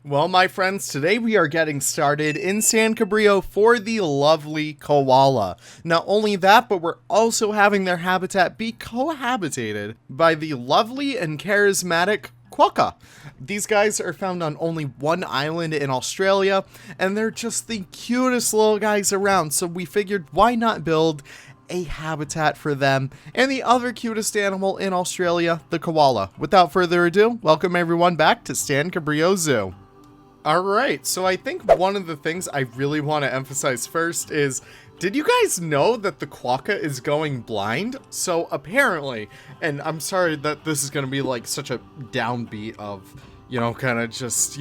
Well, my friends, today we are getting started in San Cabrillo for the lovely koala. Not only that, but we're also having their habitat be cohabitated by the lovely and charismatic Quokka. These guys are found on only one island in Australia, and they're just the cutest little guys around, so we figured why not build a habitat for them and the other cutest animal in Australia, the koala. Without further ado, welcome everyone back to San Cabrillo Zoo. Alright, so I think one of the things I really want to emphasize first is, did you guys know that the Quokka is going blind? So apparently, and I'm sorry that this is going to be like such a downbeat of, kind of just,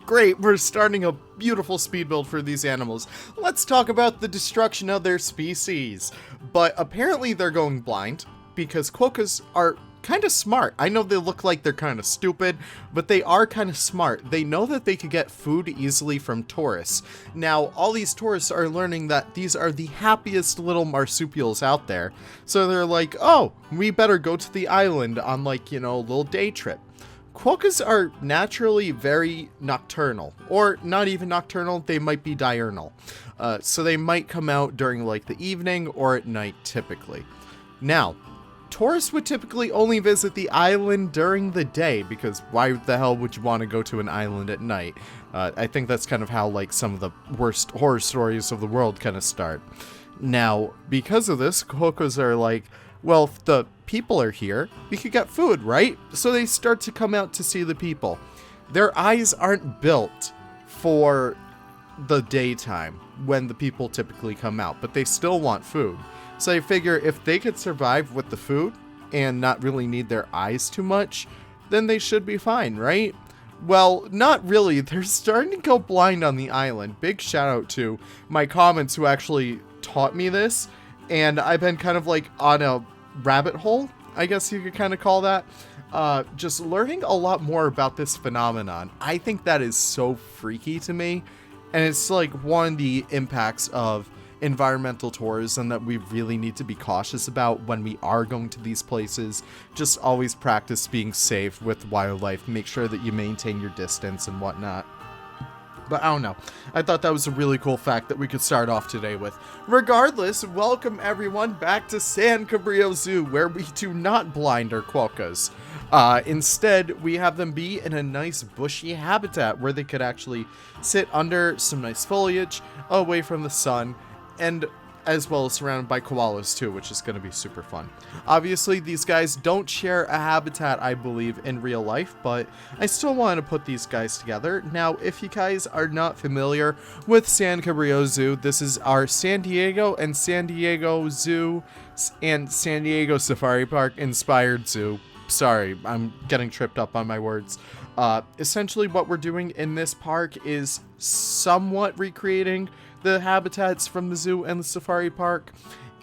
great, we're starting a beautiful speed build for these animals. Let's talk about the destruction of their species. But apparently they're going blind because Quokkas are kind of smart. I know they look like they're kind of stupid, but they are kind of smart. They know that they could get food easily from tourists. Now, all these tourists are learning that these are the happiest little marsupials out there. So they're like, oh, we better go to the island on a little day trip. Quokkas are naturally very nocturnal, or not even nocturnal, they might be diurnal. So they might come out during the evening or at night typically. Now, tourists would typically only visit the island during the day, because why the hell would you want to go to an island at night? I think that's kind of how some of the worst horror stories of the world kind of start. Now, because of this, Quokkas are like, well, if the people are here, we could get food, right? So they start to come out to see the people. Their eyes aren't built for the daytime when the people typically come out, but they still want food. So I figure if they could survive with the food and not really need their eyes too much, then they should be fine, right? Well, not really. They're starting to go blind on the island. Big shout out to my comments who actually taught me this. And I've been kind of on a rabbit hole, I guess you could kind of call that. Just learning a lot more about this phenomenon. I think that is so freaky to me. And it's one of the impacts of environmental tourism that we really need to be cautious about when we are going to these places. Just always practice being safe with wildlife. Make sure that you maintain your distance and whatnot. But I don't know. I thought that was a really cool fact that we could start off today with. Regardless, welcome everyone back to San Cabrillo Zoo, where we do not blind our quokkas. Instead, we have them be in a nice bushy habitat where they could actually sit under some nice foliage, away from the sun, and as well as surrounded by koalas too, which is going to be super fun. Obviously, these guys don't share a habitat, I believe, in real life, but I still want to put these guys together. Now, if you guys are not familiar with San Cabrillo Zoo, this is our San Diego and San Diego Zoo and San Diego Safari Park inspired zoo. Sorry, I'm getting tripped up on my words. Essentially, what we're doing in this park is somewhat recreating the habitats from the zoo and the safari park.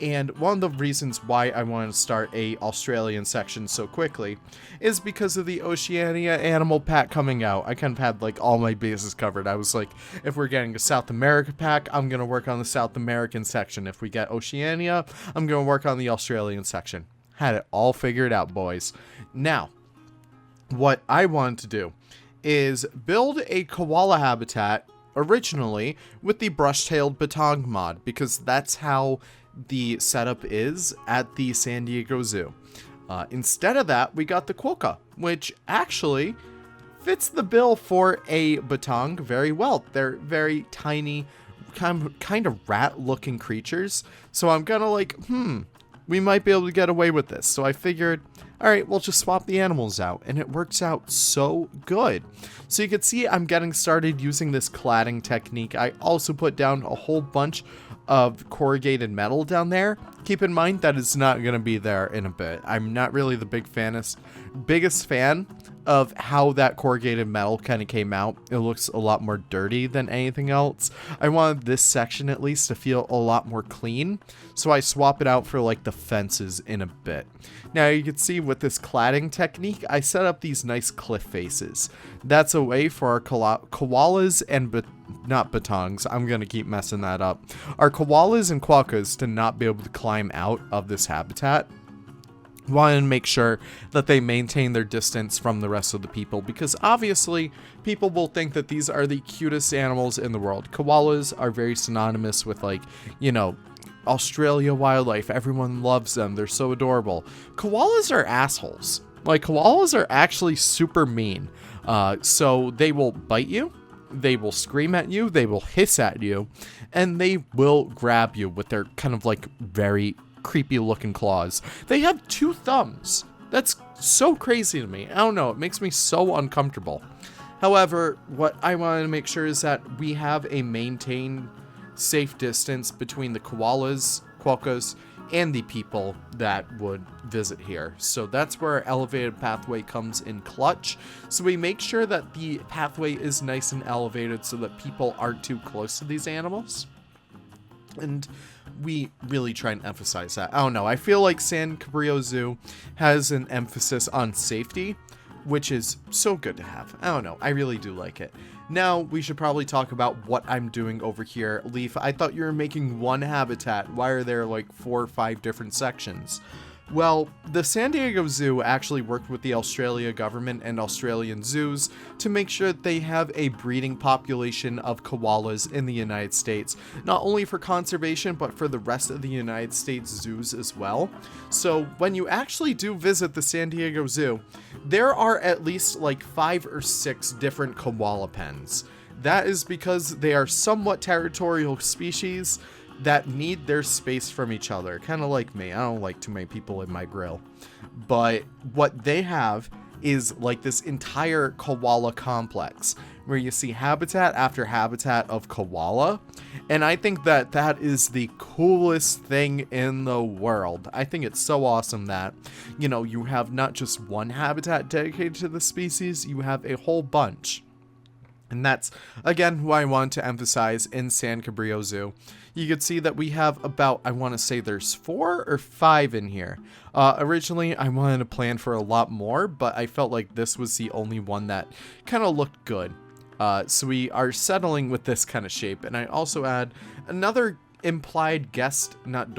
And one of the reasons why I wanted to start a Australian section so quickly is because of the Oceania animal pack coming out. I kind of had all my bases covered. I was like, if we're getting a South America pack, I'm going to work on the South American section. If we get Oceania, I'm going to work on the Australian section. Had it all figured out, boys. Now, what I wanted to do is build a koala habitat originally with the brush-tailed batong mod, because that's how the setup is at the San Diego Zoo. Instead of that, we got the Quokka, which actually fits the bill for a batong very well. They're very tiny, kind of rat-looking creatures, so I'm gonna we might be able to get away with this. So I figured, alright, we'll just swap the animals out, and it works out so good. So you can see I'm getting started using this cladding technique. I also put down a whole bunch of corrugated metal down there. Keep in mind that it's not going to be there in a bit. I'm not really the biggest fan of how that corrugated metal kind of came out. It looks a lot more dirty than anything else. I wanted this section at least to feel a lot more clean, so I swap it out for the fences in a bit. Now you can see with this cladding technique, I set up these nice cliff faces. That's a way for our koalas and not batongs, I'm gonna keep messing that up, our koalas and quokkas to not be able to climb out of this habitat. wanted to make sure that they maintain their distance from the rest of the people, because obviously people will think that these are the cutest animals in the world. Koalas are very synonymous with, like, you know, Australia wildlife. Everyone loves them. They're so adorable. Koalas are assholes. Like, koalas are actually super mean. So they will bite you, they will scream at you, they will hiss at you, and they will grab you with their kind of like very creepy looking claws. They have 2 thumbs. That's so crazy to me. I don't know. It makes me so uncomfortable. However, what I wanted to make sure is that we have a maintained safe distance between the koalas, quokkas, and the people that would visit here. So that's where our elevated pathway comes in clutch. So we make sure that the pathway is nice and elevated so that people aren't too close to these animals. And we really try and emphasize that. I don't know. I feel like San Cabrillo Zoo has an emphasis on safety, which is so good to have. I don't know. I really do like it. Now, we should probably talk about what I'm doing over here. Leaf, I thought you were making one habitat. Why are there like 4 or 5 different sections? Well, the San Diego Zoo actually worked with the Australia government and Australian zoos to make sure that they have a breeding population of koalas in the United States, not only for conservation, but for the rest of the United States zoos as well. So when you actually do visit the San Diego Zoo, there are at least like 5 or 6 different koala pens. That is because they are somewhat territorial species that need their space from each other, kind of like me. I don't like too many people in my grill. But what they have is like this entire koala complex where you see habitat after habitat of koala. And I think that that is the coolest thing in the world. I think it's so awesome that, you know, you have not just one habitat dedicated to the species, you have a whole bunch. And that's, again, what I want to emphasize in San Cabrillo Zoo. You can see that we have about, I want to say there's 4 or 5 in here. Originally, I wanted to plan for a lot more, but I felt like this was the only one that kind of looked good. So we are settling with this kind of shape. And I also add another implied guest, not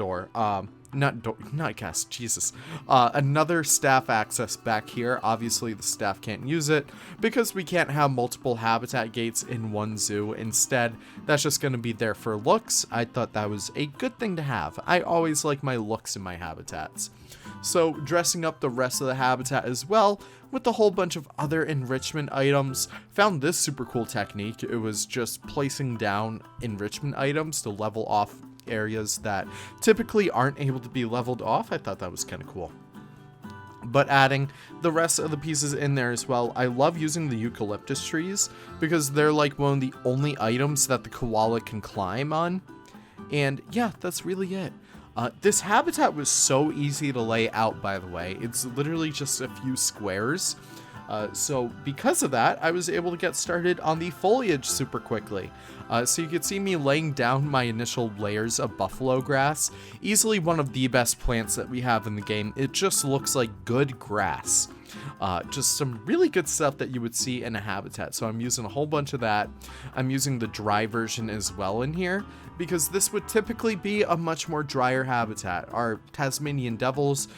guest, Jesus. Another staff access back here. Obviously, the staff can't use it because we can't have multiple habitat gates in one zoo. Instead, that's just going to be there for looks. I thought that was a good thing to have. I always like my looks in my habitats. So, dressing up the rest of the habitat as well with a whole bunch of other enrichment items. Found this super cool technique. It was just placing down enrichment items to level off areas that typically aren't able to be leveled off. I thought that was kind of cool. But adding the rest of the pieces in there as well. I love using the eucalyptus trees because they're like one of the only items that the koala can climb on. And yeah, that's really it. This habitat was so easy to lay out, by the way. It's literally just a few squares. So because of that, I was able to get started on the foliage super quickly. So you could see me laying down my initial layers of buffalo grass. Easily one of the best plants that we have in the game. It just looks like good grass. Just some really good stuff that you would see in a habitat. So I'm using a whole bunch of that. I'm using the dry version as well in here, because this would typically be a much more drier habitat. Our Tasmanian devils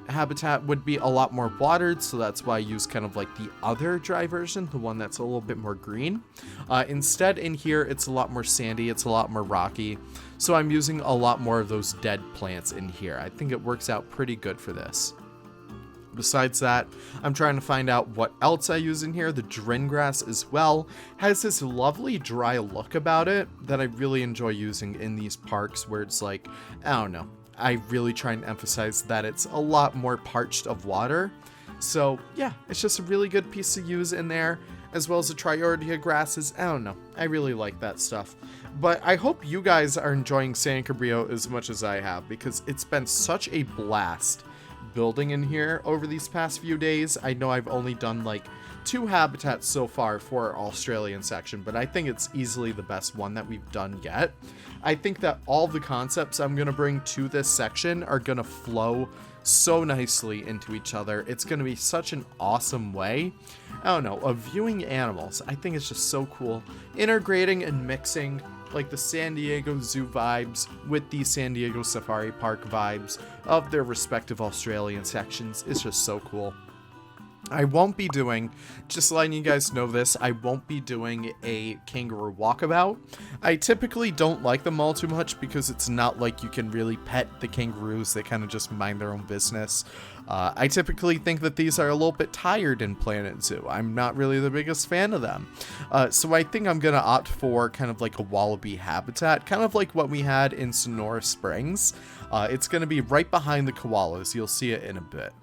habitat would be a lot more watered, so that's why I use kind of like the other dry version, the one that's a little bit more green. Instead in here, it's a lot more sandy, it's a lot more rocky, so I'm using a lot more of those dead plants in here. I think it works out pretty good for this. Besides that, I'm trying to find out what else I use in here. The drin grass as well has this lovely dry look about it that I really enjoy using in these parks where it's like, I don't know, I really try and emphasize that it's a lot more parched of water. So yeah, it's just a really good piece to use in there, as well as the Triordia grasses. I don't know, I really like that stuff. But I hope you guys are enjoying San Cabrillo as much as I have, because it's been such a blast building in here over these past few days. I know I've only done like 2 habitats so far for our Australian section, but I think it's easily the best one that we've done yet. I think that all the concepts I'm going to bring to this section are going to flow so nicely into each other. It's going to be such an awesome way, I don't know, of viewing animals. I think it's just so cool. Integrating and mixing like the San Diego Zoo vibes with the San Diego Safari Park vibes of their respective Australian sections is just so cool. I won't be doing, just letting you guys know this, I won't be doing a kangaroo walkabout. I typically don't like them all too much because it's not like you can really pet the kangaroos. They kind of just mind their own business. I typically think that these are a little bit tired in Planet Zoo. I'm not really the biggest fan of them. So I think I'm going to opt for kind of like a wallaby habitat, kind of like what we had in Sonora Springs. It's going to be right behind the koalas. You'll see it in a bit.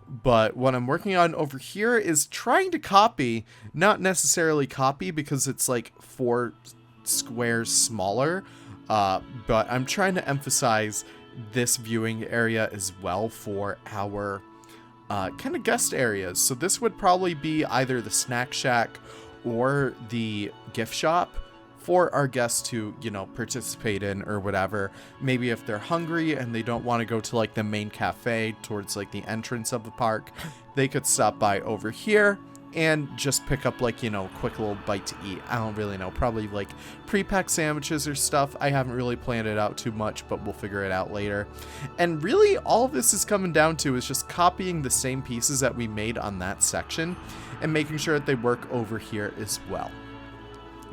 But what I'm working on over here is trying to copy, not necessarily copy because it's like 4 squares smaller, but I'm trying to emphasize this viewing area as well for our kind of guest areas. So this would probably be either the snack shack or the gift shop for our guests to, you know, participate in or whatever. Maybe if they're hungry and they don't want to go to like the main cafe towards like the entrance of the park, they could stop by over here and just pick up like, you know, a quick little bite to eat. I don't really know, probably like pre-packed sandwiches or stuff. I haven't really planned it out too much, but we'll figure it out later. And really all of this is coming down to is just copying the same pieces that we made on that section and making sure that they work over here as well.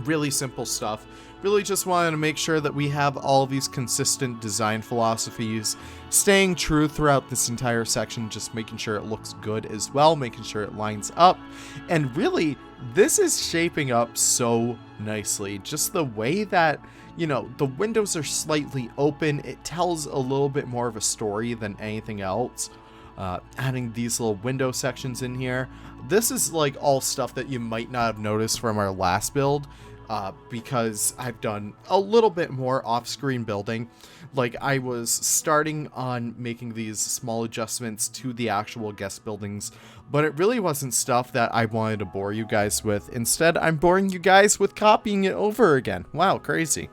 Really simple stuff. Really just wanted to make sure that we have all these consistent design philosophies, staying true throughout this entire section, just making sure it looks good as well, making sure it lines up. And really, this is shaping up so nicely. Just the way that, you know, the windows are slightly open, it tells a little bit more of a story than anything else. Adding these little window sections in here. This is like all stuff that you might not have noticed from our last build, because I've done a little bit more off-screen building. Like I was starting on making these small adjustments to the actual guest buildings, but it really wasn't stuff that I wanted to bore you guys with. Instead, I'm boring you guys with copying it over again. Wow, crazy.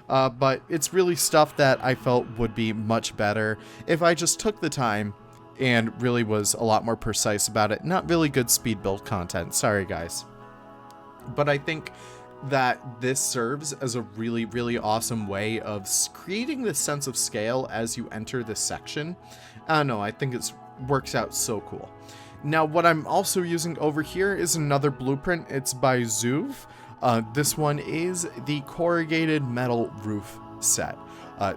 But it's really stuff that I felt would be much better if I just took the time and really was a lot more precise about it. Not really good speed build content. Sorry, guys. But I think that this serves as a really, really awesome way of creating this sense of scale as you enter this section. I don't know, I think it works out so cool. Now, what I'm also using over here is another blueprint. It's by Zouv. This one is the corrugated metal roof set.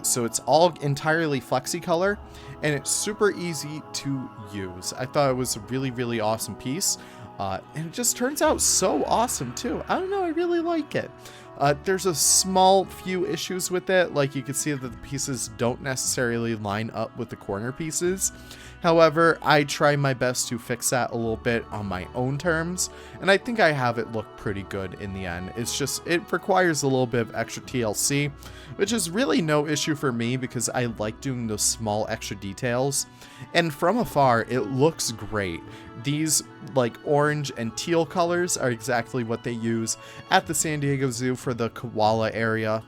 So it's all entirely flexi-color, and it's super easy to use. I thought it was a really, really awesome piece, and it just turns out so awesome, too. I don't know, I really like it. There's a small few issues with it, like you can see that the pieces don't necessarily line up with the corner pieces. However, I try my best to fix that a little bit on my own terms, and I think I have it look pretty good in the end. It's just, it requires a little bit of extra TLC, which is really no issue for me because I like doing those small extra details, and from afar, it looks great. These like orange and teal colors are exactly what they use at the San Diego Zoo for the koala area.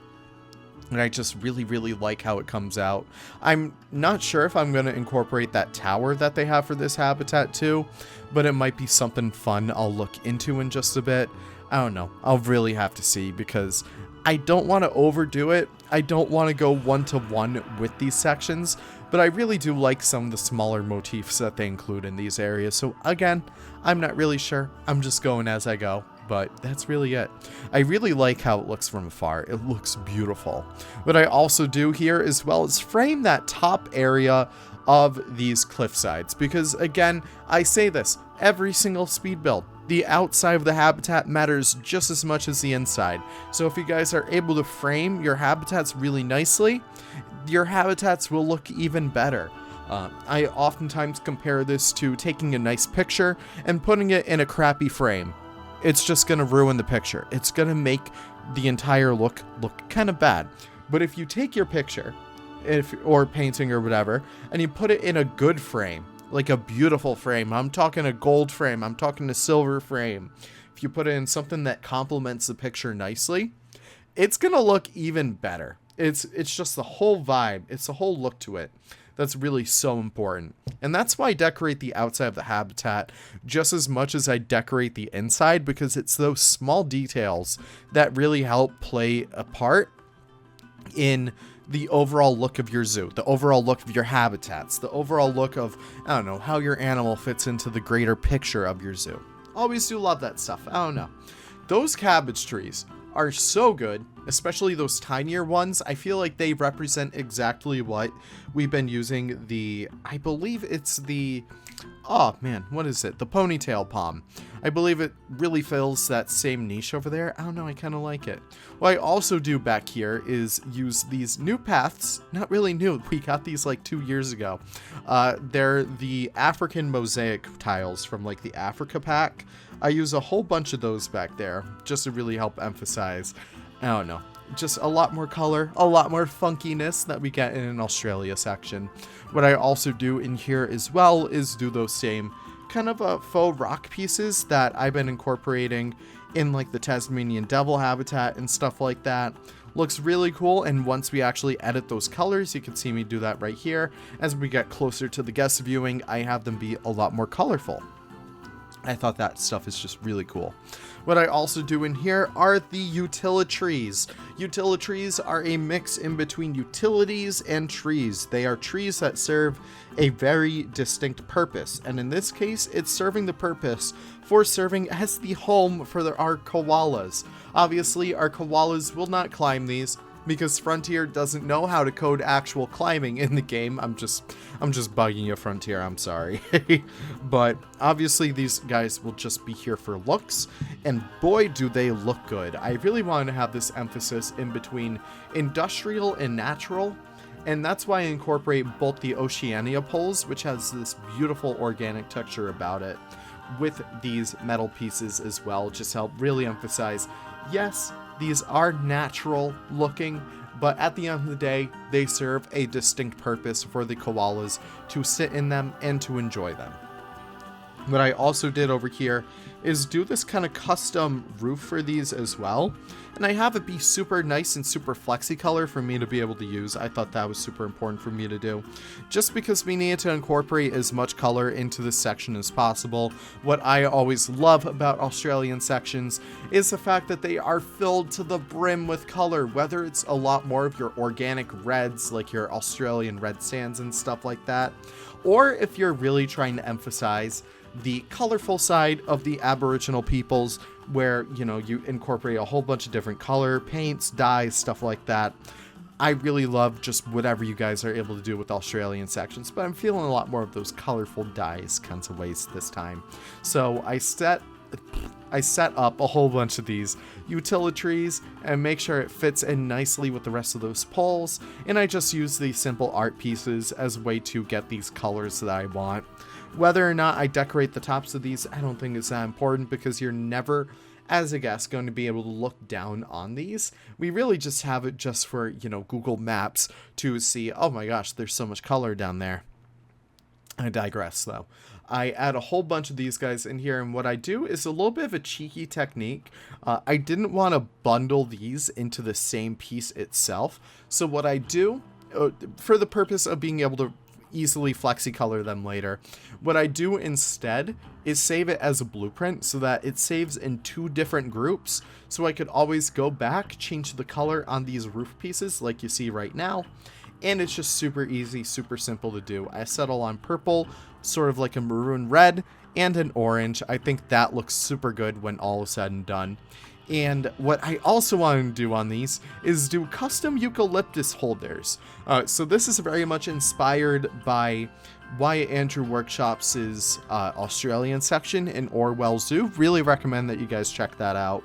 And I just really, really like how it comes out. I'm not sure if I'm going to incorporate that tower that they have for this habitat too, but it might be something fun I'll look into in just a bit. I don't know. I'll really have to see because I don't want to overdo it. I don't want to go one-to-one with these sections, but I really do like some of the smaller motifs that they include in these areas. So again, I'm not really sure. I'm just going as I go. But that's really it. I really like how it looks from afar. It looks beautiful. What I also do here as well is frame that top area of these cliff sides. Because again, I say this every single speed build. The outside of the habitat matters just as much as the inside. So if you guys are able to frame your habitats really nicely, your habitats will look even better. I oftentimes compare this to taking a nice picture and putting it in a crappy frame. It's just going to ruin the picture. It's going to make the entire look kind of bad. But if you take your picture or painting or whatever, and you put it in a good frame, like a beautiful frame. I'm talking a gold frame. I'm talking a silver frame. If you put it in something that complements the picture nicely, it's going to look even better. It's just the whole vibe. It's the whole look to it. That's really so important. And that's why I decorate the outside of the habitat just as much as I decorate the inside, because it's those small details that really help play a part in the overall look of your zoo, the overall look of your habitats, the overall look of, I don't know, how your animal fits into the greater picture of your zoo. Always do love that stuff. I don't know. Those cabbage trees are so good, especially those tinier ones. I feel like they represent exactly what we've been using I believe it's the, oh man, what is it? The ponytail palm. I believe it really fills that same niche over there. I don't know, I kind of like it. What I also do back here is use these new paths. Not really new, we got these like 2 years ago. They're the African mosaic tiles from like the Africa pack. I use a whole bunch of those back there just to really help emphasize, I don't know, just a lot more color, a lot more funkiness that we get in an Australia section. What I also do in here as well is do those same kind of faux rock pieces that I've been incorporating in like the Tasmanian devil habitat and stuff like that. Looks really cool, and once we actually edit those colors, you can see me do that right here. As we get closer to the guest viewing, I have them be a lot more colorful. I thought that stuff is just really cool. What I also do in here are the utilitrees. Utilitrees are a mix in between utilities and trees. They are trees that serve a very distinct purpose. And in this case, it's serving the purpose for serving as the home for our koalas. Obviously, our koalas will not climb these, because Frontier doesn't know how to code actual climbing in the game. I'm just bugging you, Frontier, I'm sorry. But obviously these guys will just be here for looks, and boy do they look good. I really wanted to have this emphasis in between industrial and natural, and that's why I incorporate both the Oceania poles, which has this beautiful organic texture about it, with these metal pieces as well, just help really emphasize, yes, these are natural looking, but at the end of the day, they serve a distinct purpose for the koalas to sit in them and to enjoy them. What I also did over here is do this kind of custom roof for these as well. And I have it be super nice and super flexi color for me to be able to use. I thought that was super important for me to do, just because we needed to incorporate as much color into this section as possible. What I always love about Australian sections is the fact that they are filled to the brim with color, whether it's a lot more of your organic reds, like your Australian red sands and stuff like that, or if you're really trying to emphasize the colorful side of the Aboriginal peoples, where, you know, you incorporate a whole bunch of different color, paints, dyes, stuff like that. I really love just whatever you guys are able to do with Australian sections, but I'm feeling a lot more of those colorful dyes kinds of ways this time. So I set up a whole bunch of these utilitrees and make sure it fits in nicely with the rest of those poles, and I just use these simple art pieces as a way to get these colors that I want. Whether or not I decorate the tops of these, I don't think is that important, because you're never, as a guest, going to be able to look down on these. We really just have it just for, you know, Google Maps to see, oh my gosh, there's so much color down there. I digress, though. I add a whole bunch of these guys in here, and what I do is a little bit of a cheeky technique. I didn't want to bundle these into the same piece itself, so what I do, for the purpose of being able to easily flexi color them later, what I do instead is save it as a blueprint so that it saves in 2 different groups, so I could always go back, change the color on these roof pieces like you see right now, and it's just super easy, super simple to do. I settle on purple, sort of like a maroon red, and an orange. I think that looks super good when all is said and done. And what I also want to do on these is do custom eucalyptus holders. So this is very much inspired by Wyatt Andrew Workshops' Australian section in Orwell Zoo. Really recommend that you guys check that out.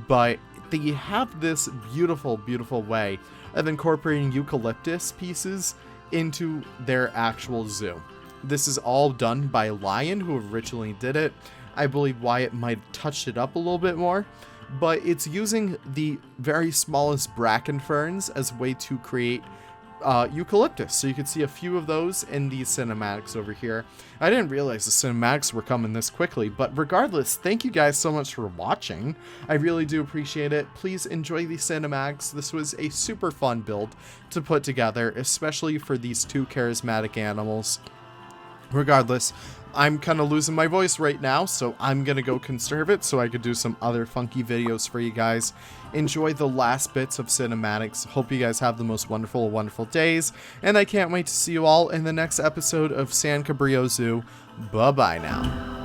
But they have this beautiful, beautiful way of incorporating eucalyptus pieces into their actual zoo. This is all done by Lion, who originally did it. I believe Wyatt might have touched it up a little bit more, but it's using the very smallest bracken ferns as a way to create eucalyptus. So you can see a few of those in these cinematics over here. I didn't realize the cinematics were coming this quickly, but regardless, thank you guys so much for watching. I really do appreciate it. Please enjoy these cinematics. This was a super fun build to put together, especially for these two charismatic animals. Regardless, I'm kind of losing my voice right now, so I'm going to go conserve it so I could do some other funky videos for you guys. Enjoy the last bits of cinematics. Hope you guys have the most wonderful, wonderful days, and I can't wait to see you all in the next episode of San Cabrillo Zoo. Bye-bye now.